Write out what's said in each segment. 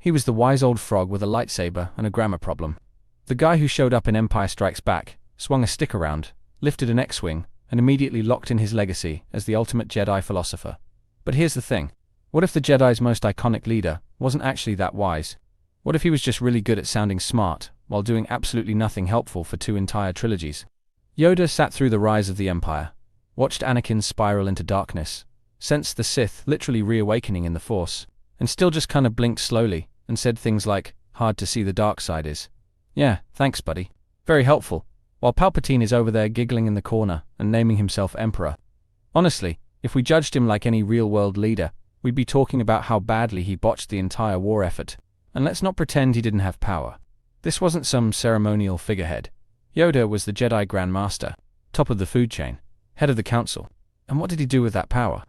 He was the wise old frog with a lightsaber and a grammar problem. The guy who showed up in Empire Strikes Back, swung a stick around, lifted an X-wing, and immediately locked in his legacy as the ultimate Jedi philosopher. But here's the thing. What if the Jedi's most iconic leader wasn't actually that wise? What if he was just really good at sounding smart, while doing absolutely nothing helpful for 2 entire trilogies? Yoda sat through the rise of the Empire, watched Anakin spiral into darkness, sensed the Sith literally reawakening in the Force, and still just kind of blinked slowly and said things like, "Hard to see the dark side is." Yeah, thanks buddy. Very helpful. While Palpatine is over there giggling in the corner and naming himself Emperor. Honestly, if we judged him like any real-world leader, we'd be talking about how badly he botched the entire war effort. And let's not pretend he didn't have power. This wasn't some ceremonial figurehead. Yoda was the Jedi Grandmaster, top of the food chain, head of the council. And what did he do with that power?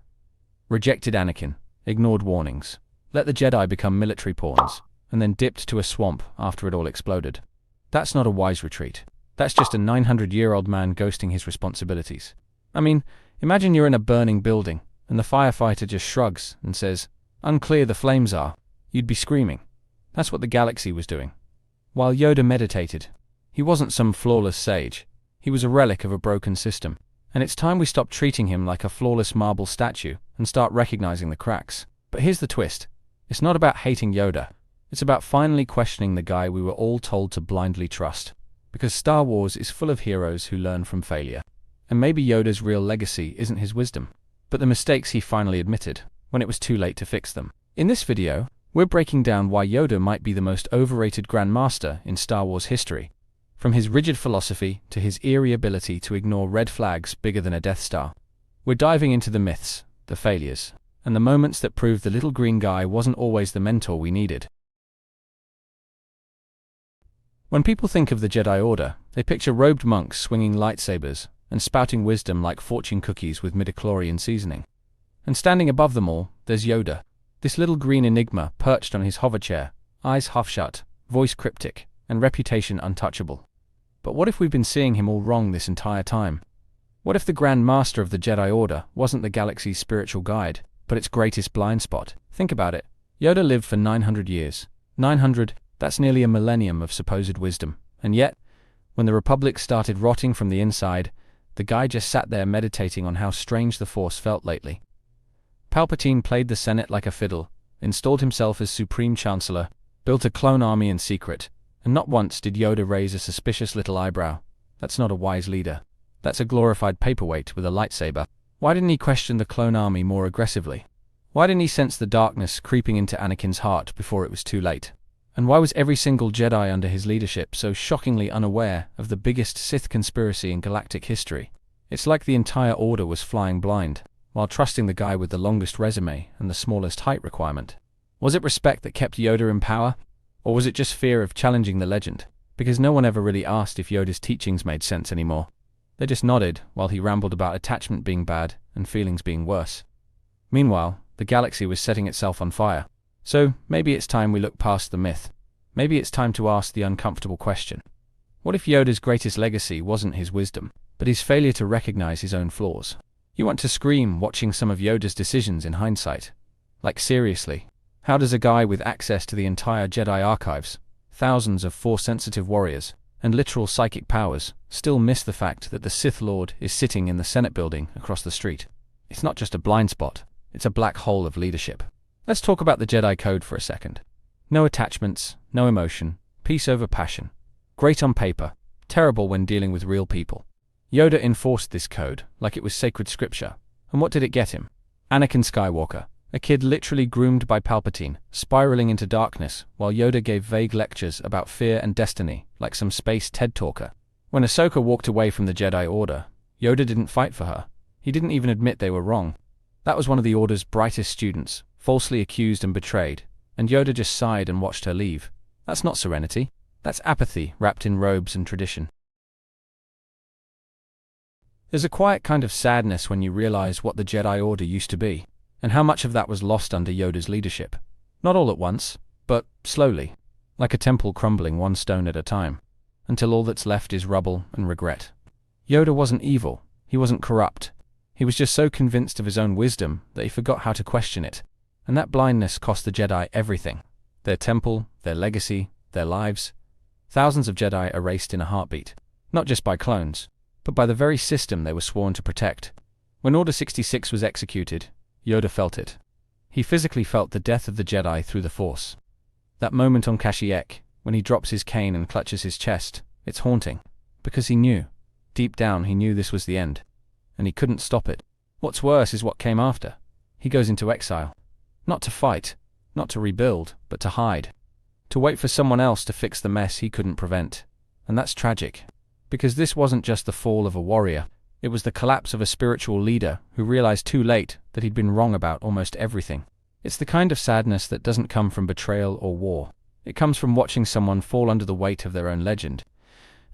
Rejected Anakin, ignored warnings, let the Jedi become military pawns, and then dipped to a swamp after it all exploded. That's not a wise retreat. That's just a 900-year-old man ghosting his responsibilities. I mean, imagine you're in a burning building, and the firefighter just shrugs and says, "Unclear the flames are." You'd be screaming. That's what the galaxy was doing. While Yoda meditated, he wasn't some flawless sage. He was a relic of a broken system. And it's time we stop treating him like a flawless marble statue and start recognizing the cracks. But here's the twist. It's not about hating Yoda. It's about finally questioning the guy we were all told to blindly trust. Because Star Wars is full of heroes who learn from failure. And maybe Yoda's real legacy isn't his wisdom, but the mistakes he finally admitted, when it was too late to fix them. In this video, we're breaking down why Yoda might be the most overrated Grandmaster in Star Wars history. From his rigid philosophy to his eerie ability to ignore red flags bigger than a Death Star. We're diving into the myths, the failures, and the moments that proved the little green guy wasn't always the mentor we needed. When people think of the Jedi Order, they picture robed monks swinging lightsabers and spouting wisdom like fortune cookies with midichlorian seasoning. And standing above them all, there's Yoda, this little green enigma perched on his hover chair, eyes half shut, voice cryptic, and reputation untouchable. But what if we've been seeing him all wrong this entire time? What if the Grand Master of the Jedi Order wasn't the galaxy's spiritual guide, but its greatest blind spot? Think about it. Yoda lived for 900 years. 900, that's nearly a millennium of supposed wisdom. And yet, when the Republic started rotting from the inside, the guy just sat there meditating on how strange the Force felt lately. Palpatine played the Senate like a fiddle, installed himself as Supreme Chancellor, built a clone army in secret, and not once did Yoda raise a suspicious little eyebrow. That's not a wise leader. That's a glorified paperweight with a lightsaber. Why didn't he question the clone army more aggressively? Why didn't he sense the darkness creeping into Anakin's heart before it was too late? And why was every single Jedi under his leadership so shockingly unaware of the biggest Sith conspiracy in galactic history? It's like the entire Order was flying blind, while trusting the guy with the longest resume and the smallest height requirement. Was it respect that kept Yoda in power? Or was it just fear of challenging the legend? Because no one ever really asked if Yoda's teachings made sense anymore. They just nodded while he rambled about attachment being bad and feelings being worse. Meanwhile, the galaxy was setting itself on fire. So, maybe it's time we look past the myth. Maybe it's time to ask the uncomfortable question. What if Yoda's greatest legacy wasn't his wisdom, but his failure to recognize his own flaws? You want to scream watching some of Yoda's decisions in hindsight. Like seriously, how does a guy with access to the entire Jedi archives, thousands of Force-sensitive warriors, and literal psychic powers, still miss the fact that the Sith Lord is sitting in the Senate building across the street? It's not just a blind spot, it's a black hole of leadership. Let's talk about the Jedi Code for a second. No attachments, no emotion, peace over passion. Great on paper, terrible when dealing with real people. Yoda enforced this code like it was sacred scripture. And what did it get him? Anakin Skywalker, a kid literally groomed by Palpatine, spiraling into darkness while Yoda gave vague lectures about fear and destiny like some space TED talker. When Ahsoka walked away from the Jedi Order, Yoda didn't fight for her. He didn't even admit they were wrong. That was one of the Order's brightest students, falsely accused and betrayed, and Yoda just sighed and watched her leave. That's not serenity. That's apathy wrapped in robes and tradition. There's a quiet kind of sadness when you realize what the Jedi Order used to be, and how much of that was lost under Yoda's leadership. Not all at once, but slowly, like a temple crumbling one stone at a time, until all that's left is rubble and regret. Yoda wasn't evil. He wasn't corrupt. He was just so convinced of his own wisdom that he forgot how to question it. And that blindness cost the Jedi everything. Their temple, their legacy, their lives. Thousands of Jedi erased in a heartbeat. Not just by clones, but by the very system they were sworn to protect. When Order 66 was executed, Yoda felt it. He physically felt the death of the Jedi through the Force. That moment on Kashyyyk, when he drops his cane and clutches his chest, it's haunting. Because he knew. Deep down he knew this was the end. And he couldn't stop it. What's worse is what came after. He goes into exile. Not to fight, not to rebuild, but to hide. To wait for someone else to fix the mess he couldn't prevent. And that's tragic. Because this wasn't just the fall of a warrior. It was the collapse of a spiritual leader who realized too late that he'd been wrong about almost everything. It's the kind of sadness that doesn't come from betrayal or war. It comes from watching someone fall under the weight of their own legend,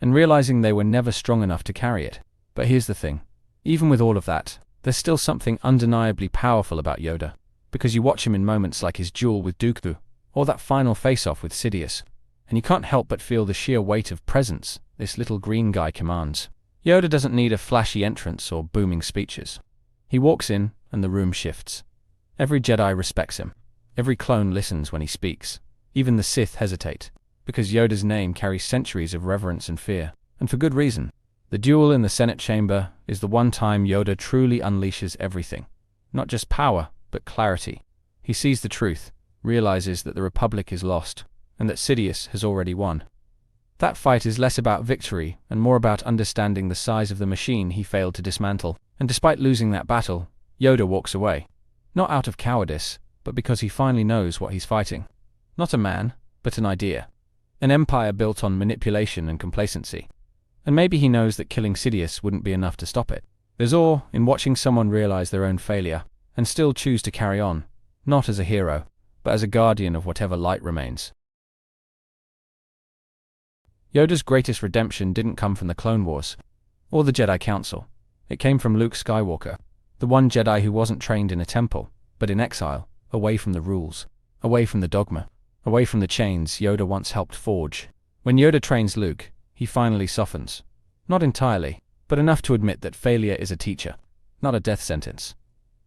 and realizing they were never strong enough to carry it. But here's the thing. Even with all of that, there's still something undeniably powerful about Yoda. Because you watch him in moments like his duel with Dooku, or that final face-off with Sidious, and you can't help but feel the sheer weight of presence this little green guy commands. Yoda doesn't need a flashy entrance or booming speeches. He walks in, and the room shifts. Every Jedi respects him. Every clone listens when he speaks. Even the Sith hesitate, because Yoda's name carries centuries of reverence and fear, and for good reason. The duel in the Senate chamber is the one time Yoda truly unleashes everything. Not just power, but clarity. He sees the truth, realizes that the Republic is lost, and that Sidious has already won. That fight is less about victory and more about understanding the size of the machine he failed to dismantle. And despite losing that battle, Yoda walks away. Not out of cowardice, but because he finally knows what he's fighting. Not a man, but an idea. An empire built on manipulation and complacency. And maybe he knows that killing Sidious wouldn't be enough to stop it. There's awe in watching someone realize their own failure, and still choose to carry on, not as a hero, but as a guardian of whatever light remains. Yoda's greatest redemption didn't come from the Clone Wars, or the Jedi Council. It came from Luke Skywalker, the one Jedi who wasn't trained in a temple, but in exile, away from the rules, away from the dogma, away from the chains Yoda once helped forge. When Yoda trains Luke, he finally softens. Not entirely, but enough to admit that failure is a teacher, not a death sentence.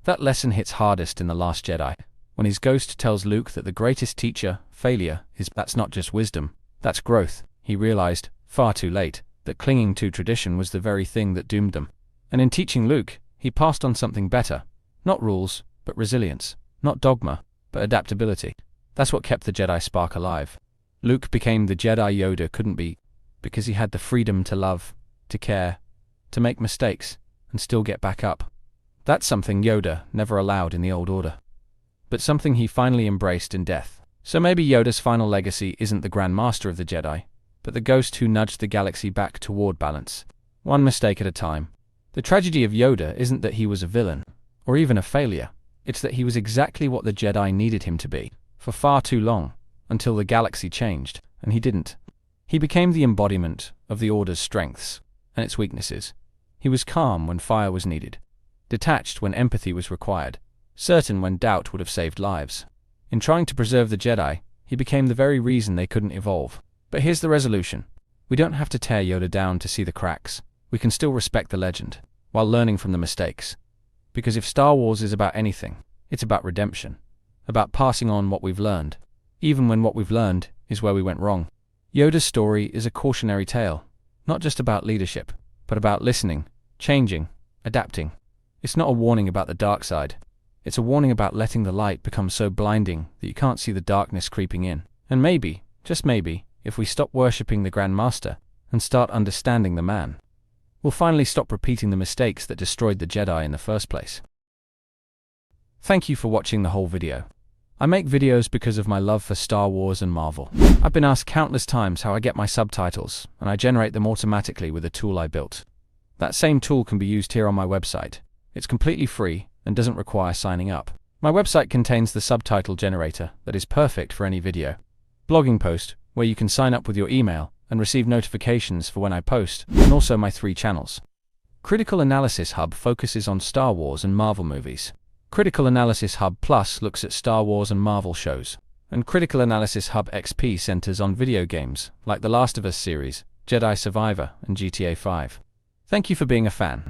That lesson hits hardest in The Last Jedi, when his ghost tells Luke that the greatest teacher, failure, that's not just wisdom, that's growth. He realized, far too late, that clinging to tradition was the very thing that doomed them. And in teaching Luke, he passed on something better. Not rules, but resilience. Not dogma, but adaptability. That's what kept the Jedi spark alive. Luke became the Jedi Yoda couldn't be, because he had the freedom to love, to care, to make mistakes, and still get back up. That's something Yoda never allowed in the Old Order, but something he finally embraced in death. So maybe Yoda's final legacy isn't the Grandmaster of the Jedi, but the ghost who nudged the galaxy back toward balance, one mistake at a time. The tragedy of Yoda isn't that he was a villain, or even a failure. It's that he was exactly what the Jedi needed him to be, for far too long, until the galaxy changed, and he didn't. He became the embodiment of the Order's strengths and its weaknesses. He was calm when fire was needed, detached when empathy was required, certain when doubt would have saved lives. In trying to preserve the Jedi, he became the very reason they couldn't evolve. But here's the resolution. We don't have to tear Yoda down to see the cracks. We can still respect the legend, while learning from the mistakes. Because if Star Wars is about anything, it's about redemption. About passing on what we've learned, even when what we've learned is where we went wrong. Yoda's story is a cautionary tale, not just about leadership, but about listening, changing, adapting. It's not a warning about the dark side. It's a warning about letting the light become so blinding that you can't see the darkness creeping in. And maybe, just maybe, if we stop worshipping the Grandmaster and start understanding the man, we'll finally stop repeating the mistakes that destroyed the Jedi in the first place. Thank you for watching the whole video. I make videos because of my love for Star Wars and Marvel. I've been asked countless times how I get my subtitles, and I generate them automatically with a tool I built. That same tool can be used here on my website. It's completely free and doesn't require signing up. My website contains the subtitle generator that is perfect for any video, blogging post, where you can sign up with your email and receive notifications for when I post, and also my 3 channels. Critical Analysis Hub focuses on Star Wars and Marvel movies. Critical Analysis Hub Plus looks at Star Wars and Marvel shows. And Critical Analysis Hub XP centers on video games, like The Last of Us series, Jedi Survivor, and GTA 5. Thank you for being a fan.